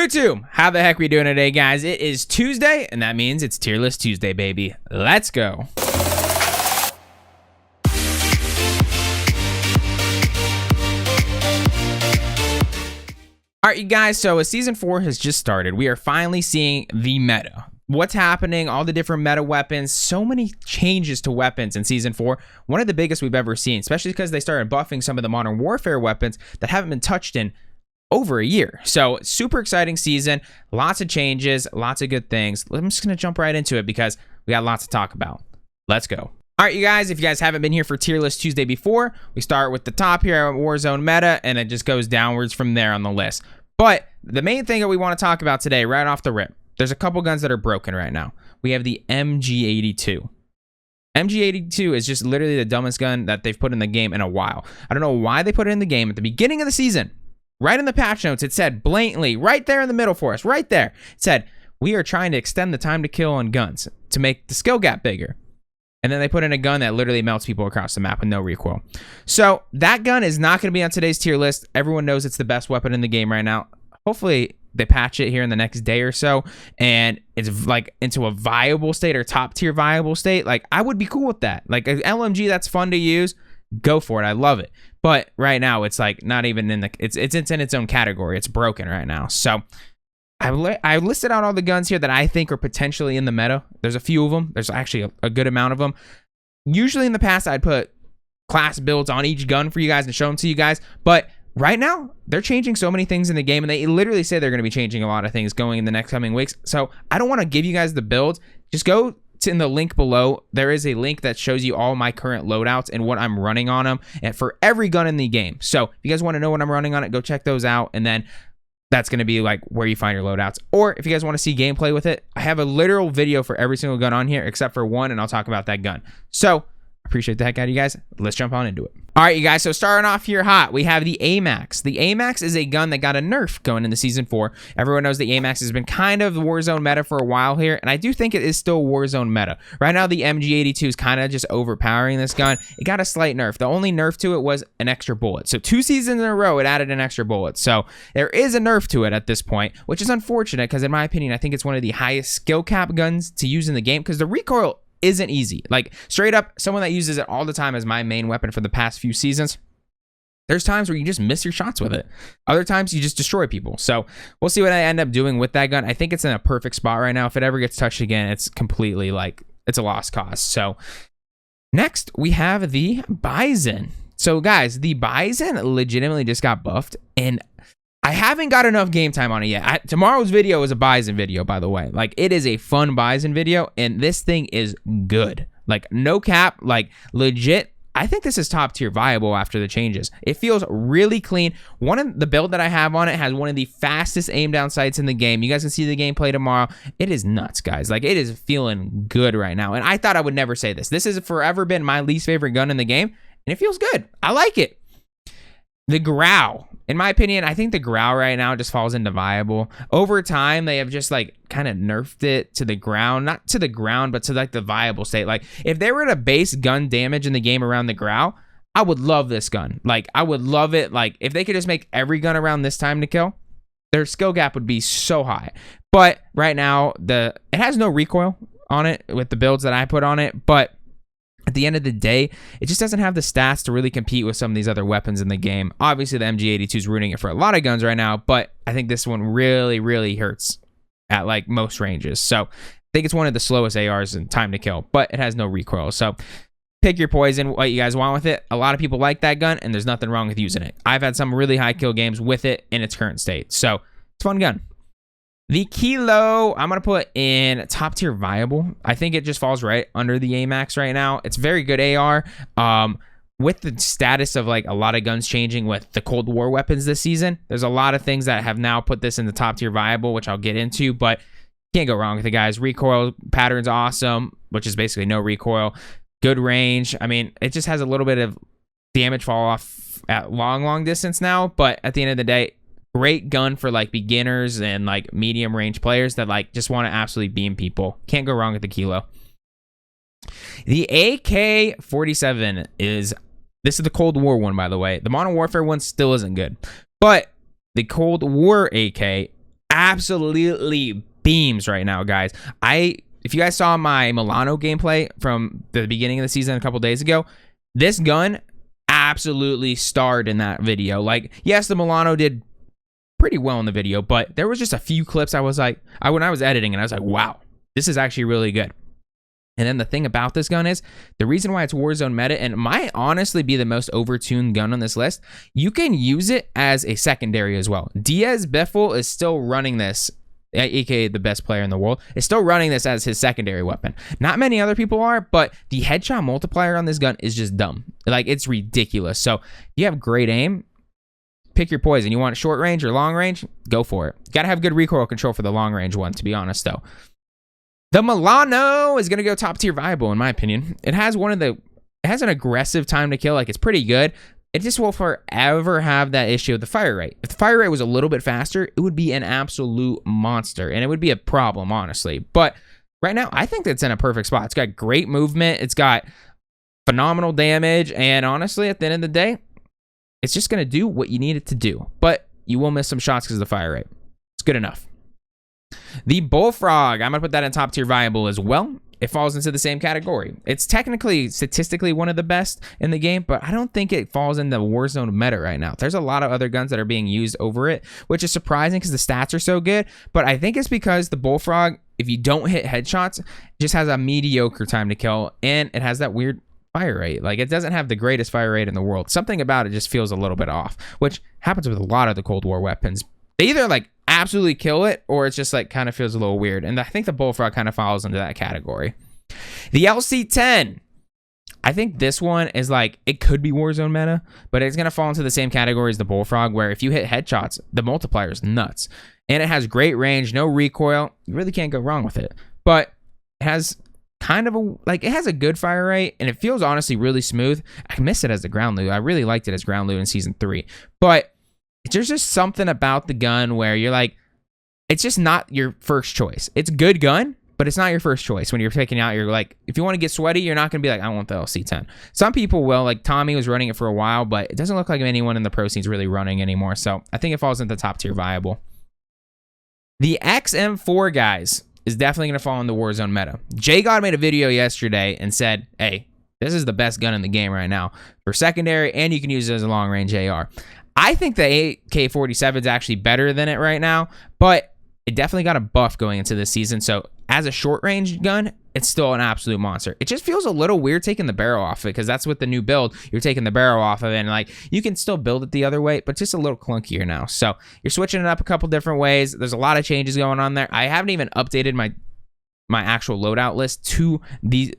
YouTube, how the heck are we doing today, guys? It is Tuesday, and that means it's Tier List Tuesday, baby. Let's go. All right, you guys, so as Season 4 has just started, we are finally seeing the meta. What's happening, all the different meta weapons, so many changes to weapons in Season 4. One of the biggest we've ever seen, especially because they started buffing some of the Modern Warfare weapons that haven't been touched in over a year. So super exciting season, lots of changes, lots of good things. I'm just gonna jump right into it because we got lots to talk about. Let's go. All right, you guys, if you guys haven't been here for Tier List Tuesday before, we start with the top here at Warzone meta, and it just goes downwards from there on the list. But the main thing that we want to talk about today, right off the rip, there's a couple guns that are broken right now. We have the MG82. MG82 is just literally the dumbest gun that they've put in the game in a while. I don't know why they put it in the game at the beginning of the season. Right in the patch notes, it said blatantly, right there in the middle for us, right there. It said, we are trying to extend the time to kill on guns to make the skill gap bigger. And then they put in a gun that literally melts people across the map with no recoil. So that gun is not going to be on today's tier list. Everyone knows it's the best weapon in the game right now. Hopefully they patch it here in the next day or so and it's like into a viable state or top tier viable state. Like I would be cool with that. Like an LMG that's fun to use, go for it. I love it. But right now it's like not even in the it's in its own category. It's broken right now. So I listed out all the guns here that I think are potentially in the meta. There's a few of them. There's actually a good amount of them. Usually in the past I'd put class builds on each gun for you guys and show them to you guys, but right now they're changing so many things in the game and they literally say they're going to be changing a lot of things going in the next coming weeks. So I don't want to give you guys the builds. Just go in the link below. There is a link that shows you all my current loadouts and what I'm running on them and for every gun in the game. So if you guys want to know what I'm running on it, go check those out. And then that's going to be like where you find your loadouts. Or if you guys want to see gameplay with it, I have a literal video for every single gun on here except for one, and I'll talk about that gun. So appreciate the heck out of you guys. Let's jump on into it. All right, you guys, so starting off here hot, we have the Amax. The Amax is a gun that got a nerf going into Season 4. Everyone knows the Amax has been kind of the Warzone meta for a while here, and I do think it is still Warzone meta. Right now, the MG82 is kind of just overpowering this gun. It got a slight nerf. The only nerf to it was an extra bullet. So 2 seasons in a row, it added an extra bullet. So there is a nerf to it at this point, which is unfortunate because in my opinion, I think it's one of the highest skill cap guns to use in the game because the recoil isn't easy. Like straight up, someone that uses it all the time as my main weapon for the past few seasons, there's times where you just miss your shots with it. Other times you just destroy people. So we'll see what I end up doing with that gun. I think it's in a perfect spot right now. If it ever gets touched again, it's completely like, it's a lost cause. So next we have the Bison. So guys, the Bison legitimately just got buffed and I haven't got enough game time on it yet. Tomorrow's video is a Bison video, by the way. Like, it is a fun Bison video, and this thing is good. Like, no cap, like, legit. I think this is top tier viable after the changes. It feels really clean. One of the build that I have on it has one of the fastest aim down sights in the game. You guys can see the gameplay tomorrow. It is nuts, guys. Like, it is feeling good right now, and I thought I would never say this. This has forever been my least favorite gun in the game, and it feels good. I like it. The Grau. In my opinion, I think the Grau right now just falls into viable. Over time, they have just like kind of nerfed it to the ground. Not to the ground, but to like the viable state. Like if they were to base gun damage in the game around the Grau, I would love this gun. Like I would love it. Like if they could just make every gun around this time to kill, their skill gap would be so high. But right now, it has no recoil on it with the builds that I put on it. But at the end of the day, it just doesn't have the stats to really compete with some of these other weapons in the game. Obviously, the MG82 is ruining it for a lot of guns right now, but I think this one really, really hurts at like most ranges. So I think it's one of the slowest ARs in time to kill, but it has no recoil. So pick your poison, what you guys want with it. A lot of people like that gun, and there's nothing wrong with using it. I've had some really high kill games with it in its current state. So it's a fun gun. The Kilo, I'm going to put in top tier viable. I think it just falls right under the Amax right now. It's very good AR. With the status of like a lot of guns changing with the Cold War weapons this season, there's a lot of things that have now put this in the top tier viable, which I'll get into, but can't go wrong with it, guys. Recoil pattern's awesome, which is basically no recoil. Good range. I mean, it just has a little bit of damage fall off at long distance now, but at the end of the day, great gun for like beginners and like medium range players that like just want to absolutely beam people. Can't go wrong with the Kilo. The AK-47 this is the Cold War one, by the way. The Modern Warfare one still isn't good, but the Cold War AK absolutely beams right now, guys. If you guys saw my Milano gameplay from the beginning of the season a couple days ago, this gun absolutely starred in that video. Like, yes, the Milano did pretty well in the video, but there was just a few clips I was like, when I was editing, and I was like, wow, this is actually really good. And then the thing about this gun is, the reason why it's Warzone meta and might honestly be the most overtuned gun on this list, you can use it as a secondary as well. Diaz Biffle is still running this, aka the best player in the world, is still running this as his secondary weapon. Not many other people are, but the headshot multiplier on this gun is just dumb. Like, it's ridiculous. So if you have great aim, pick your poison. You want short range or long range? Go for it. Got to have good recoil control for the long range one, to be honest, though. The Milano is going to go top tier viable, in my opinion. It has an aggressive time to kill. Like, it's pretty good. It just will forever have that issue of the fire rate. If the fire rate was a little bit faster, it would be an absolute monster, and it would be a problem, honestly. But right now, I think that's in a perfect spot. It's got great movement. It's got phenomenal damage, and honestly, at the end of the day, it's just going to do what you need it to do. But you will miss some shots because of the fire rate. It's good enough. The Bullfrog, I'm going to put that in top tier viable as well. It falls into the same category. It's technically, statistically, one of the best in the game, but I don't think it falls in the Warzone meta right now. There's a lot of other guns that are being used over it, which is surprising because the stats are so good, but I think it's because the Bullfrog, if you don't hit headshots, just has a mediocre time to kill, and it has that weird fire rate. Like, it doesn't have the greatest fire rate in the world. Something about it just feels a little bit off, which happens with a lot of the Cold War weapons. They either like absolutely kill it, or it's just like kind of feels a little weird. And I think the Bullfrog kind of falls into that category. The LC10, I think this one is like, it could be Warzone meta, but it's going to fall into the same category as the Bullfrog, where if you hit headshots, the multiplier is nuts. And it has great range, no recoil. You really can't go wrong with it. But it has kind of it has a good fire rate, and it feels honestly really smooth. I miss it as the ground loot. I really liked it as ground loot in Season 3. But there's just something about the gun where you're like, it's just not your first choice. It's a good gun, but it's not your first choice. When you're picking out, you're like, if you want to get sweaty, you're not going to be like, I want the LC10. Some people will, like Tommy was running it for a while, but it doesn't look like anyone in the pro scene's really running anymore. So I think it falls into top tier viable. The XM4, guys, is definitely going to fall in the Warzone meta. jgod made a video yesterday and said, hey, this is the best gun in the game right now for secondary, and you can use it as a long range AR. I think the AK-47 is actually better than it right now, but it definitely got a buff going into this season. So as a short range gun, it's still an absolute monster. It just feels a little weird taking the barrel off it, because that's with the new build. You're taking the barrel off of it, and like, you can still build it the other way, but just a little clunkier now. So you're switching it up a couple different ways. There's a lot of changes going on there. I haven't even updated my actual loadout list to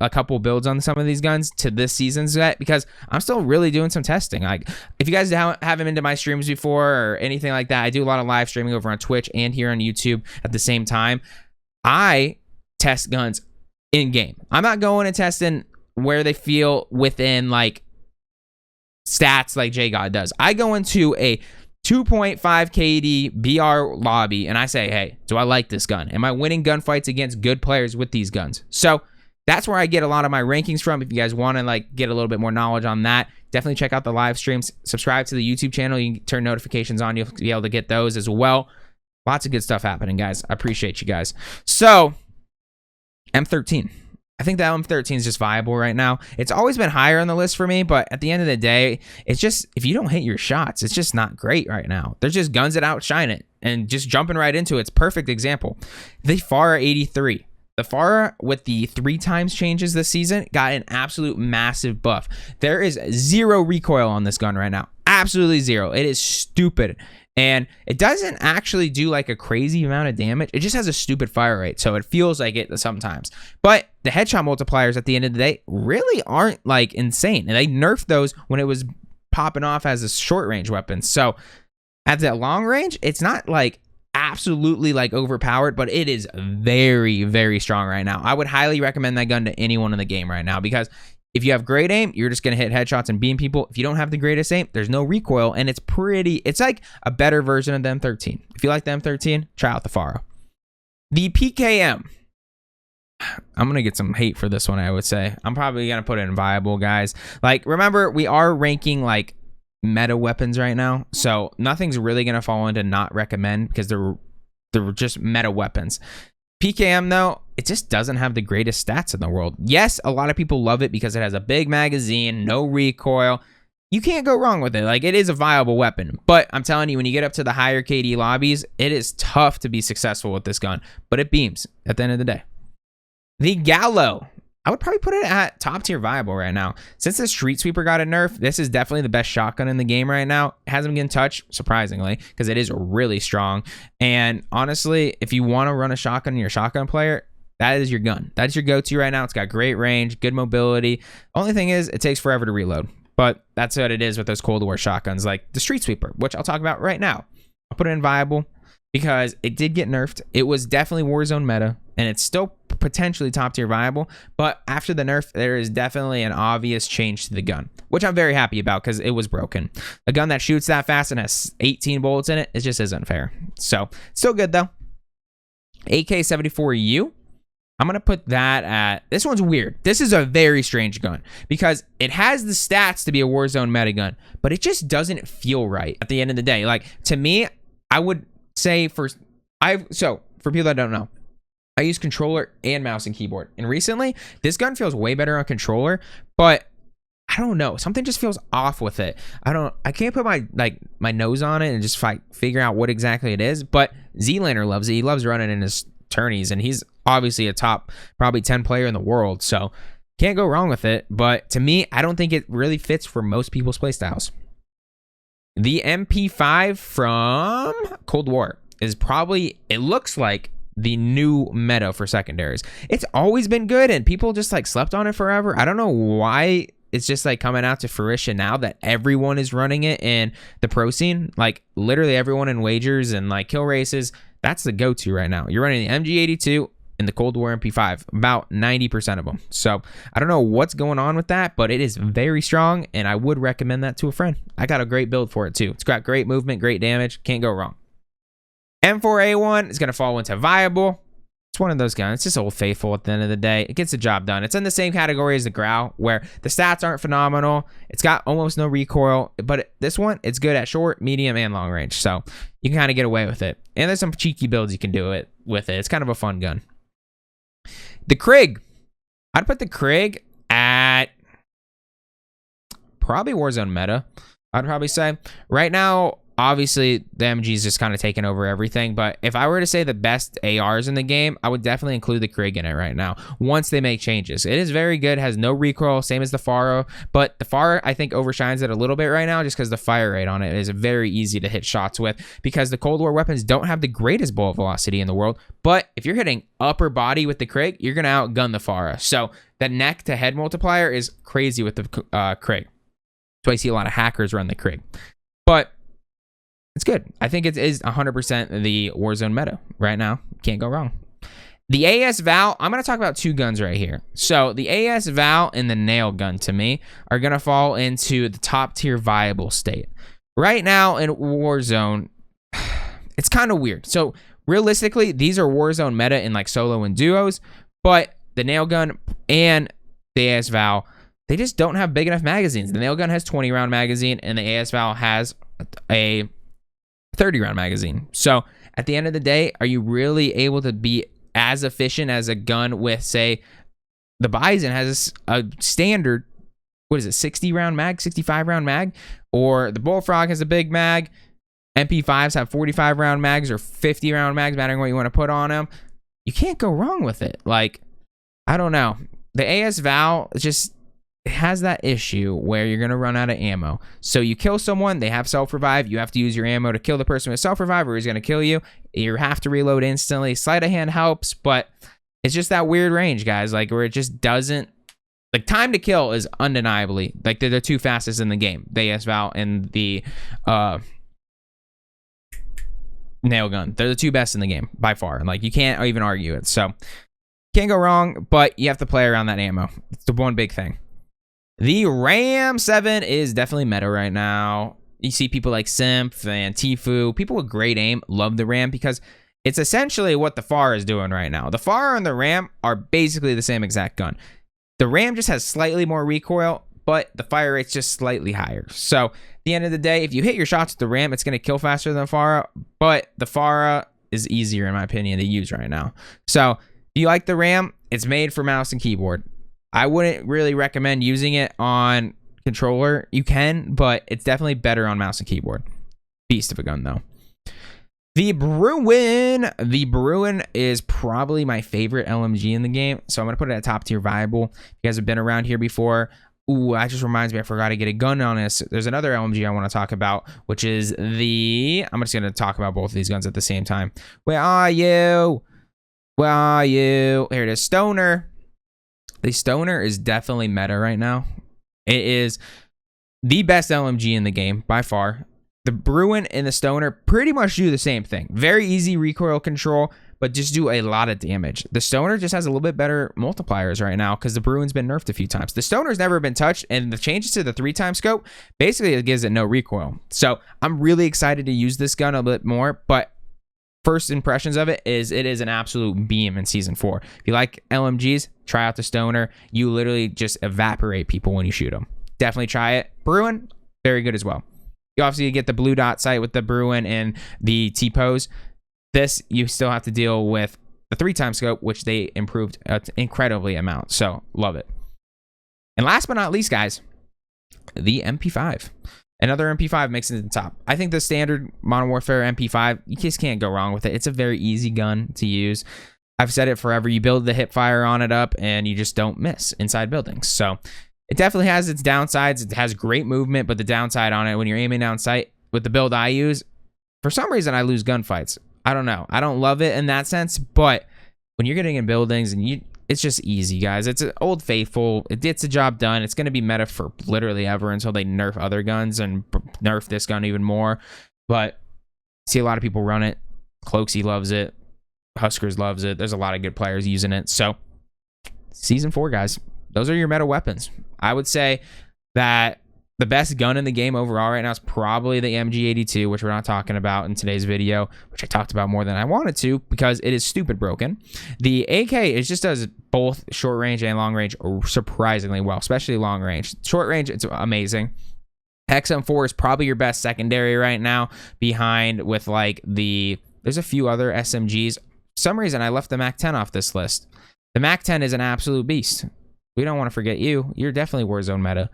a couple builds on some of these guns to this season's yet, because I'm still really doing some testing. Like, if you guys haven't been to my streams before or anything like that, I do a lot of live streaming over on Twitch and here on YouTube at the same time. I test guns in game. I'm not going and testing where they feel within like stats like jgod does. I go into a 2.5 KD BR lobby and I say, hey, do I like this gun? Am I winning gunfights against good players with these guns? So that's where I get a lot of my rankings from. If you guys want to like get a little bit more knowledge on that, definitely check out the live streams. Subscribe to the YouTube channel. You can turn notifications on. You'll be able to get those as well. Lots of good stuff happening, guys. I appreciate you guys. So M13. I think that M13 is just viable right now. It's always been higher on the list for me, but at the end of the day, it's just, if you don't hit your shots, it's just not great right now. There's just guns that outshine it, and just jumping right into it's perfect example. The Pharah 83. The Pharah, with the 3 times changes this season, got an absolute massive buff. There is 0 recoil on this gun right now. Absolutely 0. It is stupid. And it doesn't actually do like a crazy amount of damage. It just has a stupid fire rate, so it feels like it sometimes. But the headshot multipliers at the end of the day really aren't like insane. And they nerfed those when it was popping off as a short range weapon. So at that long range, it's not like absolutely like overpowered, but it is very, very strong right now. I would highly recommend that gun to anyone in the game right now, because if you have great aim, you're just going to hit headshots and beam people. If you don't have the greatest aim, there's no recoil, and it's like a better version of the M13. If you like the M13, try out the Pharah. The PKM. I'm going to get some hate for this one, I would say. I'm probably going to put it in viable, guys. Like, remember, we are ranking like meta weapons right now, so nothing's really going to fall into not recommend, because they're the just meta weapons. PKM though, it just doesn't have the greatest stats in the world. Yes, a lot of people love it because it has a big magazine, no recoil. You can't go wrong with it. Like, it is a viable weapon. But I'm telling you, when you get up to the higher KD lobbies, it is tough to be successful with this gun. But it beams at the end of the day. The Gallo. I would probably put it at top tier viable right now. Since the Street Sweeper got a nerf, this is definitely the best shotgun in the game right now. It hasn't been touched, surprisingly, because it is really strong. And honestly, if you want to run a shotgun and you're a shotgun player, that is your gun. That's your go-to right now. It's got great range, good mobility. Only thing is, it takes forever to reload. But that's what it is with those Cold War shotguns, like the Street Sweeper, which I'll talk about right now. I'll put it in viable because it did get nerfed. It was definitely Warzone meta, and it's still potentially top tier viable. But after the nerf, there is definitely an obvious change to the gun, which I'm very happy about because it was broken. A gun that shoots that fast and has 18 bullets in it, it just isn't fair. So, still good though. AK-74U. I'm going to put that at... This one's weird. This is a very strange gun because it has the stats to be a Warzone meta gun, but it just doesn't feel right at the end of the day. Like, to me, I would say for people that don't know, I use controller and mouse and keyboard. And recently, this gun feels way better on controller, but I don't know. Something just feels off with it. I can't put my nose on it and just figure out what exactly it is, but Z-Laner loves it. He loves running in his tourneys, and he's obviously a top probably 10 player in the world, so can't go wrong with it. But to me, I don't think it really fits for most people's playstyles. The MP5 from Cold War is probably, it looks like the new meta for secondaries. It's always been good and people just like slept on it forever. I don't know why it's just like coming out to fruition now that everyone is running it in the pro scene. Like literally everyone in wagers and like kill races, that's the go-to right now. You're running the MG82 and the Cold War MP5, about 90% of them. So I don't know what's going on with that, but it is very strong and I would recommend that to a friend. I got a great build for it too. It's got great movement, great damage, can't go wrong. M4A1 is going to fall into viable. It's one of those guns. It's just old faithful at the end of the day. It gets the job done. It's in the same category as the Grau, where the stats aren't phenomenal. It's got almost no recoil, but this one, it's good at short, medium, and long range. So you can kind of get away with it. And there's some cheeky builds you can do with it. It's kind of a fun gun. The Krig. I'd put the Krig at probably Warzone meta. I'd probably say. Right now, obviously, the MG is just kind of taking over everything. But if I were to say the best ARs in the game, I would definitely include the Krig in it right now once they make changes. It is very good, has no recoil, same as the Pharah. But the Pharah, I think, overshines it a little bit right now just because the fire rate on it is very easy to hit shots with because the Cold War weapons don't have the greatest bullet velocity in the world. But if you're hitting upper body with the Krig, you're going to outgun the Pharah. So the neck to head multiplier is crazy with the Krig. So I see a lot of hackers run the Krig. But it's good. I think it is 100% the Warzone meta right now. Can't go wrong. The AS Val, I'm going to talk about two guns right here. So the AS Val and the nail gun to me are going to fall into the top tier viable state. Right now in Warzone, it's kind of weird. So realistically, these are Warzone meta in like solo and duos, but the nail gun and the AS Val, they just don't have big enough magazines. The nail gun has 20 round magazine and the AS Val has a 30 round magazine. So at the end of the day, are you really able to be as efficient as a gun with, say, the Bison has a standard, what is it, 60 round mag, 65 round mag, or the Bullfrog has a big mag, MP5s have 45 round mags or 50 round mags, mattering what you want to put on them. You can't go wrong with it. Like, I don't know. The AS Val just, it has that issue where you're going to run out of ammo. So you kill someone, they have self-revive. You have to use your ammo to kill the person with self-revive or he's going to kill you. You have to reload instantly. Sleight of hand helps, but it's just that weird range, guys, like where it just doesn't, like time to kill is undeniably, like they're the two fastest in the game. The AS Val and the nail gun. They're the two best in the game by far. Like you can't even argue it. So can't go wrong, but you have to play around that ammo. It's the one big thing. The Ram 7 is definitely meta right now. You see people like Simph and Tfue. People with great aim love the Ram because it's essentially what the Pharah is doing right now. The Pharah and the Ram are basically the same exact gun. The Ram just has slightly more recoil, but the fire rate's just slightly higher. So at the end of the day, if you hit your shots with the Ram, it's going to kill faster than the Pharah. But the Pharah is easier in my opinion to use right now. So if you like the RAM, it's made for mouse and keyboard. I wouldn't really recommend using it on controller. You can, but it's definitely better on mouse and keyboard. Beast of a gun though. The Bruin is probably my favorite LMG in the game, so I'm gonna put it at top tier viable. If you guys have been around here before, ooh, that just reminds me, I forgot to get a gun on this. There's another LMG I want to talk about, which is I'm just gonna talk about both of these guns at the same time. Where are you? Where are you? Here it is, Stoner. The Stoner is definitely meta right now. It is the best LMG in the game by far. The Bruin and the Stoner pretty much do the same thing. Very easy recoil control, but just do a lot of damage. The Stoner just has a little bit better multipliers right now because the Bruin's been nerfed a few times. The Stoner's never been touched, and the changes to the 3x scope, basically it gives it no recoil. So I'm really excited to use this gun a bit more, but first impressions of it is an absolute beam in Season 4. If you like LMGs, try out the Stoner. You literally just evaporate people when you shoot them. Definitely try it. Bruin, very good as well. You obviously get the blue dot sight with the Bruin and the T-pose. This, you still have to deal with the 3x scope, which they improved incredibly amount. So, love it. And last but not least, guys, the MP5. Another MP5 makes it to the top. I think the standard Modern Warfare MP5, you just can't go wrong with it. It's a very easy gun to use. I've said it forever. You build the hip fire on it up, and you just don't miss inside buildings. So, it definitely has its downsides. It has great movement, but the downside on it, when you're aiming down sight with the build I use, for some reason I lose gunfights. I don't know. I don't love it in that sense, but when you're getting in buildings and it's just easy, guys. It's an old faithful. It gets the job done. It's going to be meta for literally ever until they nerf other guns and nerf this gun even more. But I see a lot of people run it. Cloaksy loves it. Huskers loves it. There's a lot of good players using it. So Season 4, guys, those are your meta weapons. I would say that the best gun in the game overall right now is probably the MG82, which we're not talking about in today's video, which I talked about more than I wanted to because it is stupid broken. The AK, it just does both short range and long range surprisingly well, especially long range. Short range, it's amazing. XM4 is probably your best secondary right now, behind with like there's a few other SMGs. For some reason, I left the MAC-10 off this list. The MAC-10 is an absolute beast. We don't want to forget you. You're definitely Warzone meta.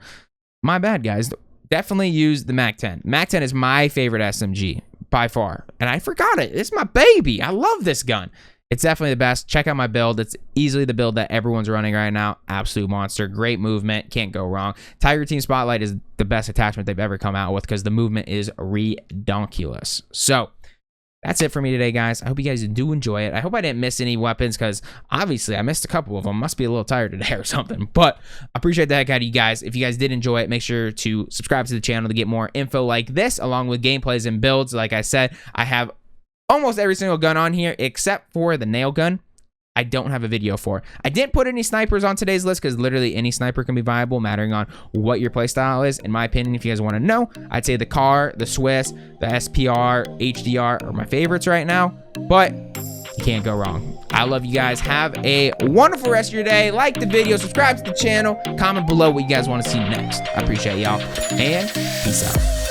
My bad, guys. Definitely use the MAC-10. MAC-10 is my favorite SMG by far. And I forgot it. It's my baby. I love this gun. It's definitely the best. Check out my build. It's easily the build that everyone's running right now. Absolute monster. Great movement. Can't go wrong. Tiger Team Spotlight is the best attachment they've ever come out with because the movement is redonkulous. So, that's it for me today, guys. I hope you guys do enjoy it. I hope I didn't miss any weapons because obviously I missed a couple of them. Must be a little tired today or something. But I appreciate the heck out of you guys. If you guys did enjoy it, make sure to subscribe to the channel to get more info like this, along with gameplays and builds. Like I said, I have almost every single gun on here except for the nail gun. I don't have a video for. I didn't put any snipers on today's list because literally any sniper can be viable, mattering on what your playstyle is. In my opinion, if you guys want to know, I'd say the CAR, the Swiss, the SPR, HDR are my favorites right now, but you can't go wrong. I love you guys. Have a wonderful rest of your day. Like the video, subscribe to the channel, comment below what you guys want to see next. I appreciate y'all, and peace out.